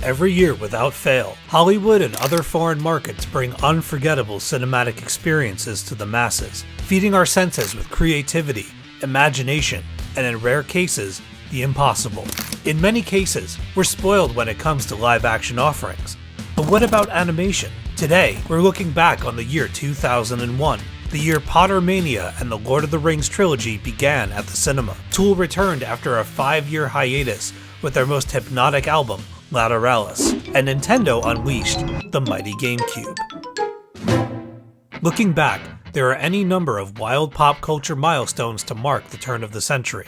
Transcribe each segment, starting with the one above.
Every year without fail, Hollywood and other foreign markets bring unforgettable cinematic experiences to the masses, feeding our senses with creativity, imagination, and in rare cases, the impossible. In many cases, we're spoiled when it comes to live-action offerings. But what about animation? Today, we're looking back on the year 2001, the year Pottermania and the Lord of the Rings trilogy began at the cinema. Tool returned after a 5-year hiatus with their most hypnotic album, Lateralus, and Nintendo unleashed the mighty Gamecube. Looking back, there are any number of wild pop culture milestones to mark the turn of the century.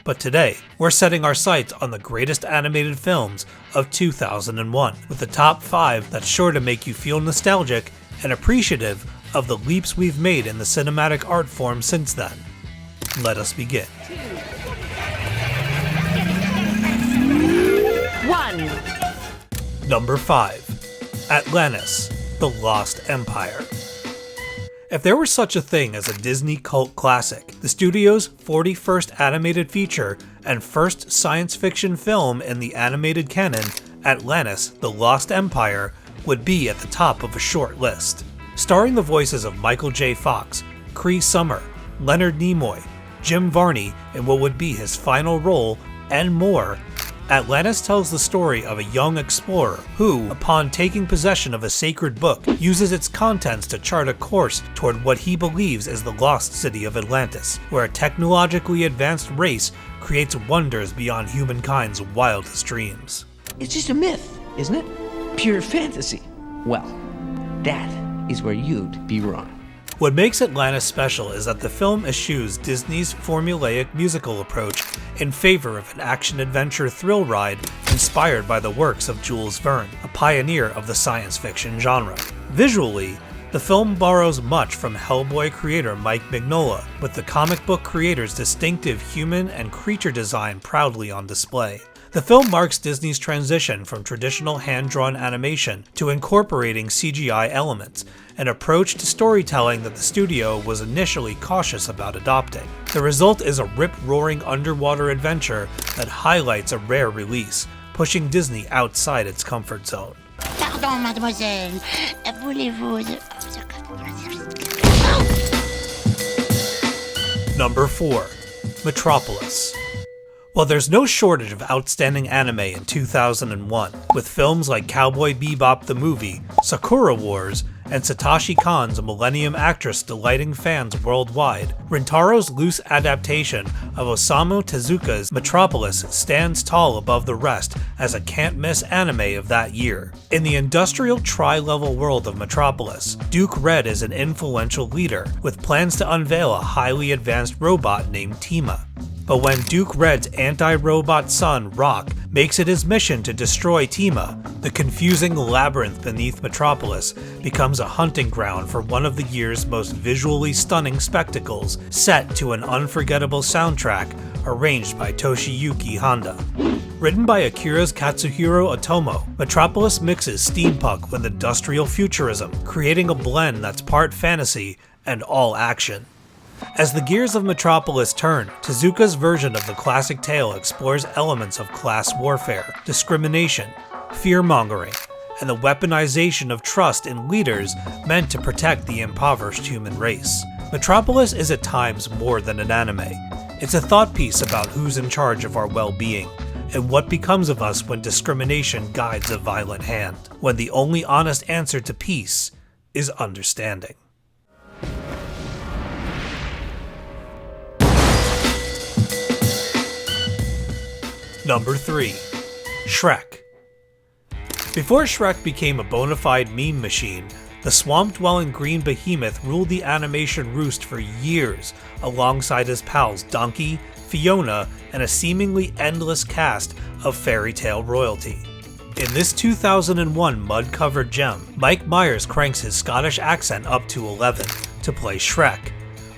But today, we're setting our sights on the greatest animated films of 2001, with the top 5 that's sure to make you feel nostalgic and appreciative of the leaps we've made in the cinematic art form since then. Let us begin. 1. Number 5. Atlantis, The Lost Empire. If there were such a thing as a Disney cult classic, the studio's 41st animated feature and first science fiction film in the animated canon, Atlantis, The Lost Empire, would be at the top of a short list. Starring the voices of Michael J. Fox, Cree Summer, Leonard Nimoy, Jim Varney in what would be his final role, and more, Atlantis tells the story of a young explorer who, upon taking possession of a sacred book, uses its contents to chart a course toward what he believes is the lost city of Atlantis, where a technologically advanced race creates wonders beyond humankind's wildest dreams. It's just a myth, isn't it? Pure fantasy. Well, that is where you'd be wrong. What makes Atlantis special is that the film eschews Disney's formulaic musical approach in favor of an action-adventure thrill ride inspired by the works of Jules Verne, a pioneer of the science fiction genre. Visually, the film borrows much from Hellboy creator Mike Mignola, with the comic book creator's distinctive human and creature design proudly on display. The film marks Disney's transition from traditional hand-drawn animation to incorporating CGI elements, an approach to storytelling that the studio was initially cautious about adopting. The result is a rip-roaring underwater adventure that highlights a rare release, pushing Disney outside its comfort zone. Pardon, mademoiselle. Voulez-vous... Number 4. Metropolis. Well, there's no shortage of outstanding anime in 2001, with films like Cowboy Bebop the Movie, Sakura Wars, and Satoshi Kon's Millennium Actress delighting fans worldwide. Rintaro's loose adaptation of Osamu Tezuka's Metropolis stands tall above the rest as a can't-miss anime of that year. In the industrial tri-level world of Metropolis, Duke Red is an influential leader, with plans to unveil a highly advanced robot named Tima. But when Duke Red's anti-robot son, Rock, makes it his mission to destroy Tima, the confusing labyrinth beneath Metropolis becomes a hunting ground for one of the year's most visually stunning spectacles, set to an unforgettable soundtrack arranged by Toshiyuki Honda. Written by Akira's Katsuhiro Otomo, Metropolis mixes steampunk with industrial futurism, creating a blend that's part fantasy and all action. As the gears of Metropolis turn, Tezuka's version of the classic tale explores elements of class warfare, discrimination, fear-mongering, and the weaponization of trust in leaders meant to protect the impoverished human race. Metropolis is at times more than an anime. It's a thought piece about who's in charge of our well-being, and what becomes of us when discrimination guides a violent hand, when the only honest answer to peace is understanding. Number 3. Shrek. Before Shrek became a bona fide meme machine, the swamp-dwelling green behemoth ruled the animation roost for years alongside his pals Donkey, Fiona, and a seemingly endless cast of fairy tale royalty. In this 2001 mud-covered gem, Mike Myers cranks his Scottish accent up to 11 to play Shrek,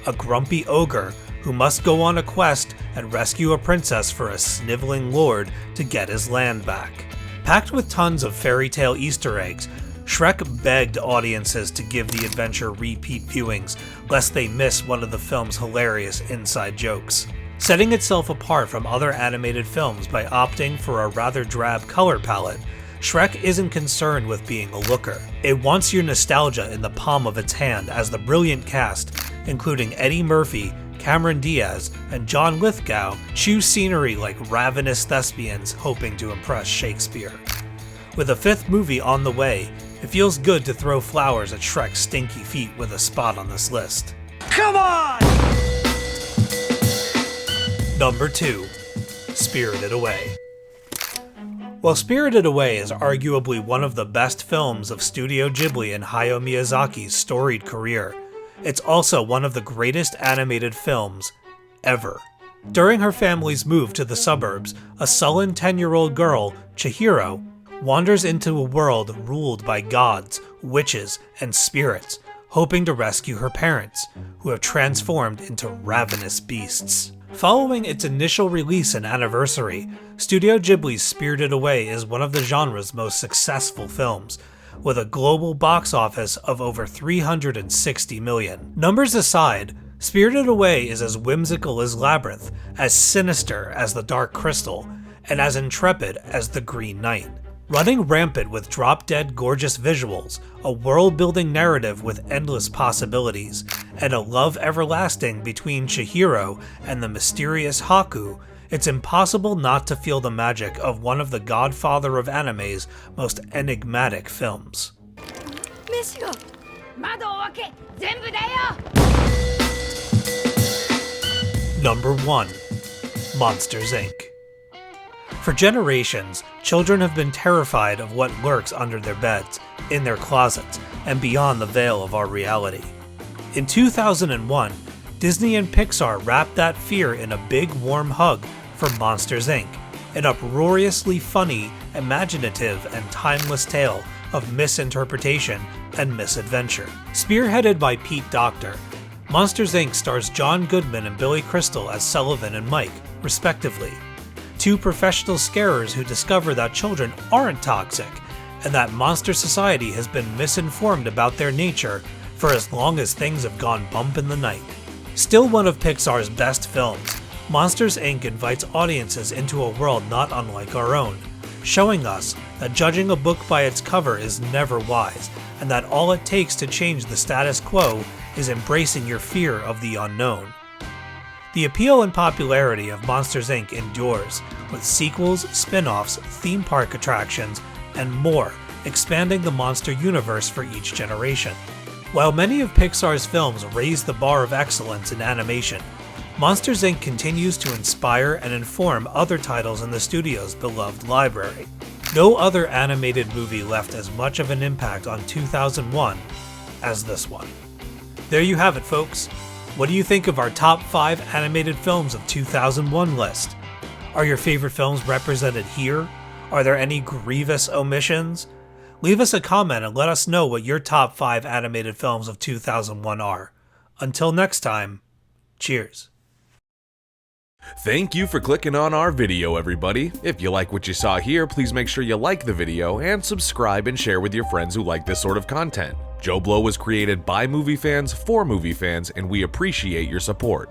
a grumpy ogre who must go on a quest and rescue a princess for a sniveling lord to get his land back. Packed with tons of fairy tale Easter eggs, Shrek begged audiences to give the adventure repeat viewings, lest they miss one of the film's hilarious inside jokes. Setting itself apart from other animated films by opting for a rather drab color palette, Shrek isn't concerned with being a looker. It wants your nostalgia in the palm of its hand as the brilliant cast, including Eddie Murphy, Cameron Diaz, and John Lithgow, chew scenery like ravenous thespians hoping to impress Shakespeare. With a fifth movie on the way, it feels good to throw flowers at Shrek's stinky feet with a spot on this list. Come on! Number 2. Spirited Away. While Spirited Away is arguably one of the best films of Studio Ghibli and Hayao Miyazaki's storied career, it's also one of the greatest animated films ever. During her family's move to the suburbs, a sullen 10-year-old girl, Chihiro, wanders into a world ruled by gods, witches, and spirits, hoping to rescue her parents, who have transformed into ravenous beasts. Following its initial release and anniversary, Studio Ghibli's Spirited Away is one of the genre's most successful films, with a global box office of over 360 million. Numbers aside, Spirited Away is as whimsical as Labyrinth, as sinister as The Dark Crystal, and as intrepid as The Green Knight. Running rampant with drop-dead gorgeous visuals, a world-building narrative with endless possibilities, and a love everlasting between Chihiro and the mysterious Haku, it's impossible not to feel the magic of one of the godfather of anime's most enigmatic films. Number 1. Monsters, Inc. For generations, children have been terrified of what lurks under their beds, in their closets, and beyond the veil of our reality. In 2001, Disney and Pixar wrapped that fear in a big warm hug for Monsters, Inc., an uproariously funny, imaginative, and timeless tale of misinterpretation and misadventure. Spearheaded by Pete Docter, Monsters, Inc. stars John Goodman and Billy Crystal as Sullivan and Mike, respectively. Two professional scarers who discover that children aren't toxic, and that monster society has been misinformed about their nature for as long as things have gone bump in the night. Still one of Pixar's best films, Monsters, Inc. invites audiences into a world not unlike our own, showing us that judging a book by its cover is never wise, and that all it takes to change the status quo is embracing your fear of the unknown. The appeal and popularity of Monsters, Inc. endures, with sequels, spin-offs, theme park attractions, and more, expanding the monster universe for each generation. While many of Pixar's films raise the bar of excellence in animation, Monsters, Inc. continues to inspire and inform other titles in the studio's beloved library. No other animated movie left as much of an impact on 2001 as this one. There you have it, folks. What do you think of our top 5 animated films of 2001 list? Are your favorite films represented here? Are there any grievous omissions? Leave us a comment and let us know what your top 5 animated films of 2001 are. Until next time, cheers. Thank you for clicking on our video, everybody. If you like what you saw here, please make sure you like the video and subscribe and share with your friends who like this sort of content. JoBlo was created by movie fans for movie fans, and we appreciate your support.